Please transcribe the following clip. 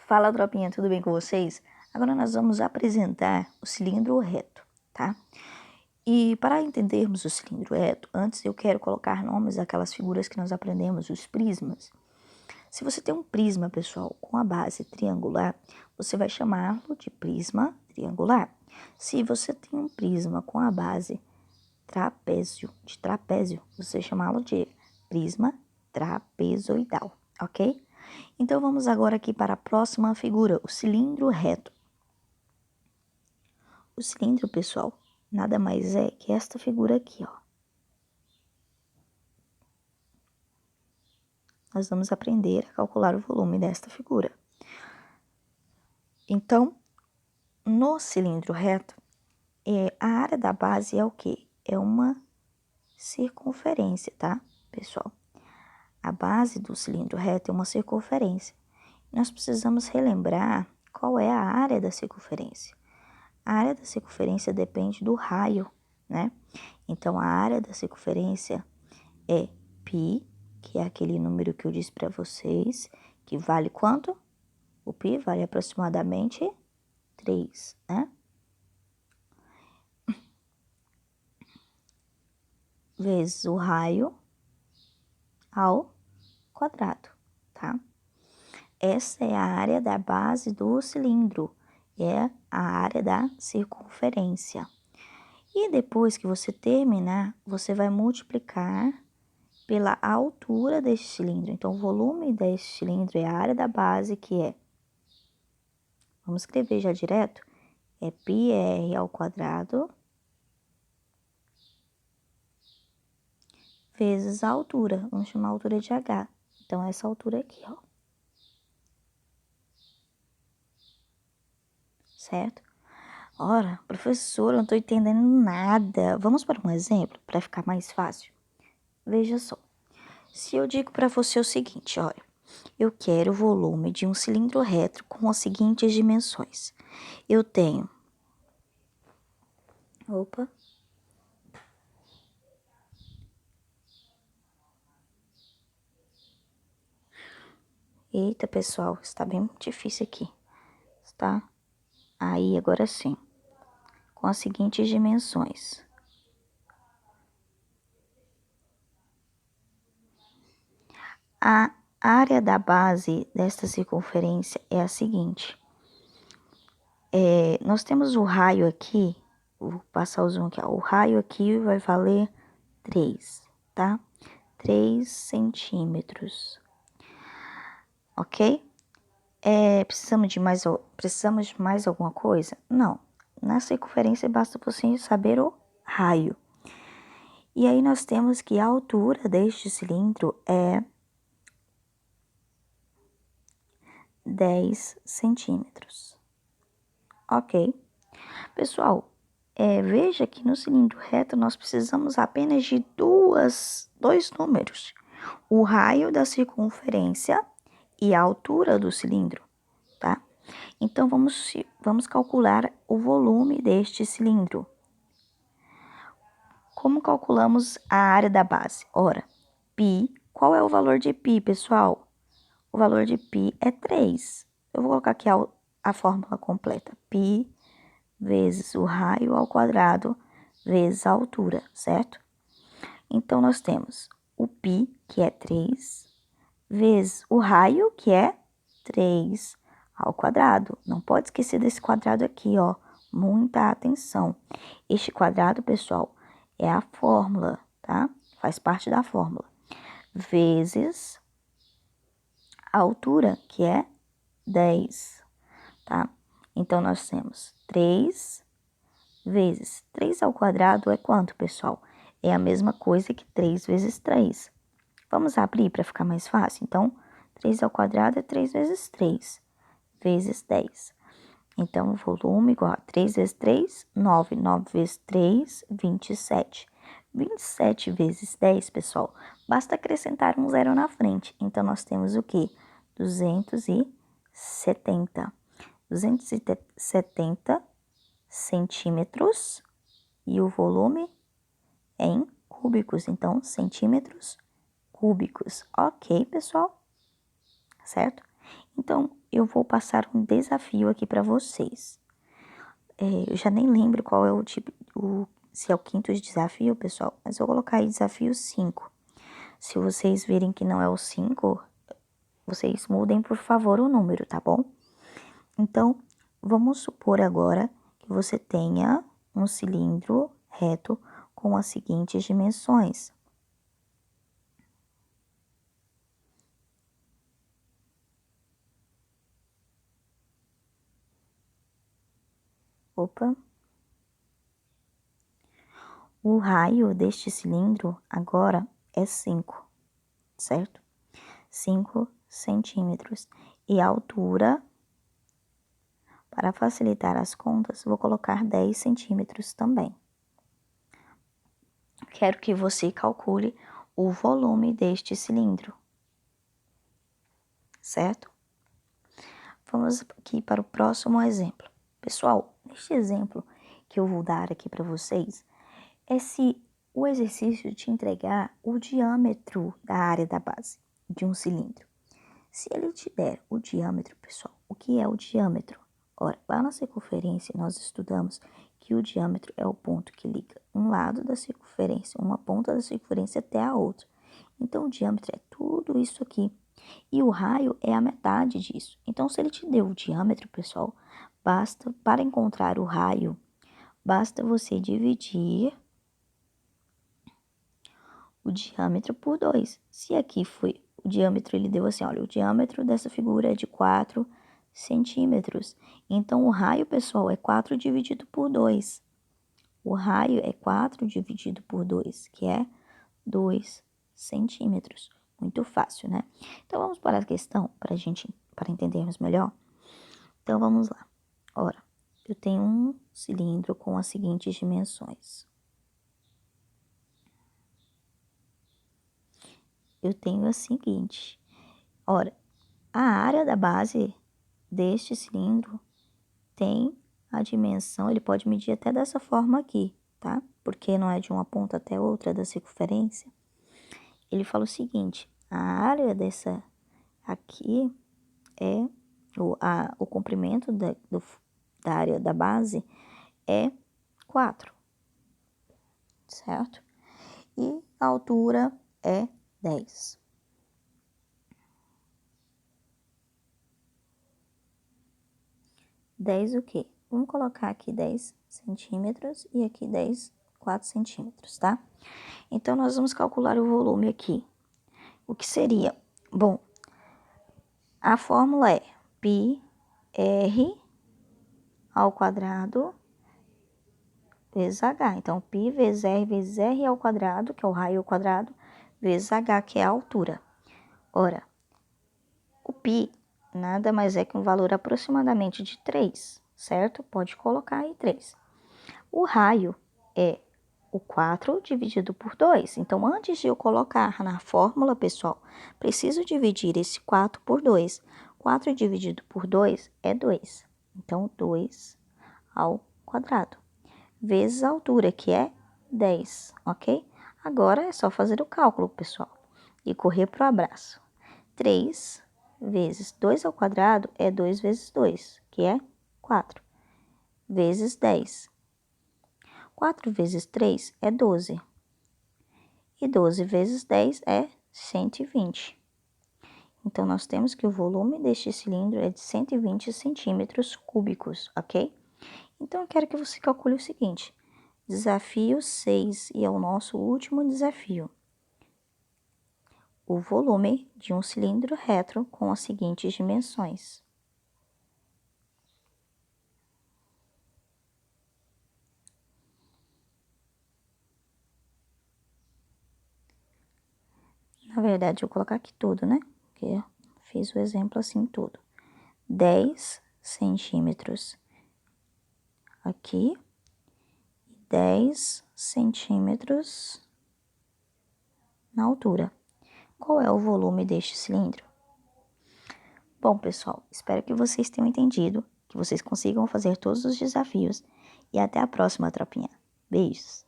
Fala, tropinha, tudo bem com vocês? Agora nós vamos apresentar o cilindro reto, tá? E para entendermos o cilindro reto, antes eu quero colocar nomes daquelas figuras que nós aprendemos, os prismas. Se você tem um prisma, pessoal, com a base triangular, você vai chamá-lo de prisma triangular. Se você tem um prisma com a base de trapézio, você vai chamá-lo de prisma trapezoidal, ok? Então, vamos agora aqui para a próxima figura, o cilindro reto. O cilindro, pessoal, nada mais é que esta figura aqui, ó. Nós vamos aprender a calcular o volume desta figura. Então, no cilindro reto, a área da base é o quê? É uma circunferência, tá, pessoal? A base do cilindro reto é uma circunferência. Nós precisamos relembrar qual é a área da circunferência. A área da circunferência depende do raio, né? Então, a área da circunferência é π, que é aquele número que eu disse para vocês, que vale quanto? O π vale aproximadamente 3, né? Vezes o raio ao quadrado, tá? Essa é a área da base do cilindro, é a área da circunferência. E depois que você terminar, você vai multiplicar pela altura deste cilindro. Então, o volume deste cilindro é a área da base, que é, vamos escrever já direto, é πr ao quadrado vezes a altura. Vamos chamar a altura de h. Então, essa altura aqui, ó. Certo? Ora, professor, eu não tô entendendo nada. Vamos para um exemplo, para ficar mais fácil? Veja só. Se eu digo para você o seguinte, olha, eu quero o volume de um cilindro reto com as seguintes dimensões. Eu tenho... Opa. Eita, pessoal, está bem difícil aqui, tá? Aí, agora sim. Com as seguintes dimensões. A área da base desta circunferência é a seguinte. Nós temos o raio aqui, vou passar o zoom aqui, ó. O raio aqui vai valer 3, tá? 3 centímetros, ok? Precisamos de mais alguma coisa? Não. Na circunferência basta você saber o raio. E aí nós temos que a altura deste cilindro é 10 centímetros. Ok? Pessoal, veja que no cilindro reto nós precisamos apenas de dois números. O raio da circunferência e a altura do cilindro, tá? Então, vamos calcular o volume deste cilindro. Como calculamos a área da base? Ora, π, qual é o valor de π, pessoal? O valor de π é 3. Eu vou colocar aqui a fórmula completa. π vezes o raio ao quadrado vezes a altura, certo? Então, nós temos o π, que é 3, vezes o raio, que é 3 ao quadrado. Não pode esquecer desse quadrado aqui, ó. Muita atenção. Este quadrado, pessoal, é a fórmula, tá? Faz parte da fórmula. Vezes a altura, que é 10, tá? Então, nós temos 3 vezes 3 ao quadrado é quanto, pessoal? É a mesma coisa que 3 vezes 3. Vamos abrir para ficar mais fácil? Então, 3 ao quadrado é 3 vezes 3, vezes 10. Então, o volume igual a 3 vezes 3, 9. 9 vezes 3, 27. 27 vezes 10, pessoal, basta acrescentar um zero na frente. Então, nós temos o quê? 270. 270 centímetros e o volume em cúbicos. Então, centímetros cúbicos. Ok, pessoal? Certo? Então, eu vou passar um desafio aqui para vocês. Eu já nem lembro qual é o tipo, se é o quinto desafio, pessoal, mas eu vou colocar aí desafio 5. Se vocês verem que não é o 5, vocês mudem, por favor, o número, tá bom? Então, vamos supor agora que você tenha um cilindro reto com as seguintes dimensões. Opa! O raio deste cilindro agora é 5, certo? 5 centímetros. E a altura, para facilitar as contas, vou colocar 10 centímetros também. Quero que você calcule o volume deste cilindro, certo? Vamos aqui para o próximo exemplo. Pessoal, neste exemplo que eu vou dar aqui para vocês, é se o exercício te entregar o diâmetro da área da base de um cilindro. Se ele te der o diâmetro, pessoal, o que é o diâmetro? Ora, lá na circunferência nós estudamos que o diâmetro é o ponto que liga um lado da circunferência, uma ponta da circunferência até a outra. Então, o diâmetro é tudo isso aqui. E o raio é a metade disso. Então, se ele te deu o diâmetro, pessoal, para encontrar o raio, basta você dividir o diâmetro por 2. Se aqui foi o diâmetro, ele deu assim, olha, o diâmetro dessa figura é de 4 centímetros. Então, o raio, pessoal, é 4 dividido por 2. O raio é 4 dividido por 2, que é 2 centímetros. Muito fácil, né? Então, vamos para a questão para entendermos melhor. Então, vamos lá. Ora, eu tenho um cilindro com as seguintes dimensões. Eu tenho a seguinte. Ora, a área da base deste cilindro tem a dimensão, ele pode medir até dessa forma aqui, tá? Porque não é de uma ponta até outra da circunferência. Ele fala o seguinte, a área dessa aqui é, o comprimento da área da base é 4, certo? E a altura é 10. Dez o quê? Vamos colocar aqui 10 centímetros e aqui 4 centímetros, tá? Então, nós vamos calcular o volume aqui. O que seria? Bom, a fórmula é πr ao quadrado vezes h. Então, π vezes r ao quadrado, que é o raio ao quadrado, vezes h, que é a altura. Ora, o π nada mais é que um valor aproximadamente de 3, certo? Pode colocar aí 3. O raio é o 4 dividido por 2. Então, antes de eu colocar na fórmula, pessoal, preciso dividir esse 4 por 2. 4 dividido por 2 é 2. Então, 2 ao quadrado. Vezes a altura, que é 10, ok? Agora é só fazer o cálculo, pessoal, e correr para o abraço. 3 vezes 2 ao quadrado é 2 vezes 2, que é 4, vezes 10. 4 vezes 3 é 12. E 12 vezes 10 é 120. Então, nós temos que o volume deste cilindro é de 120 centímetros cúbicos, ok? Então, eu quero que você calcule o seguinte. Desafio 6, e é o nosso último desafio. O volume de um cilindro reto com as seguintes dimensões. Na verdade, eu vou colocar aqui tudo, né? Porque eu fiz o exemplo assim tudo. 10 centímetros aqui, 10 centímetros na altura. Qual é o volume deste cilindro? Bom, pessoal, espero que vocês tenham entendido, que vocês consigam fazer todos os desafios e até a próxima, tropinha. Beijos!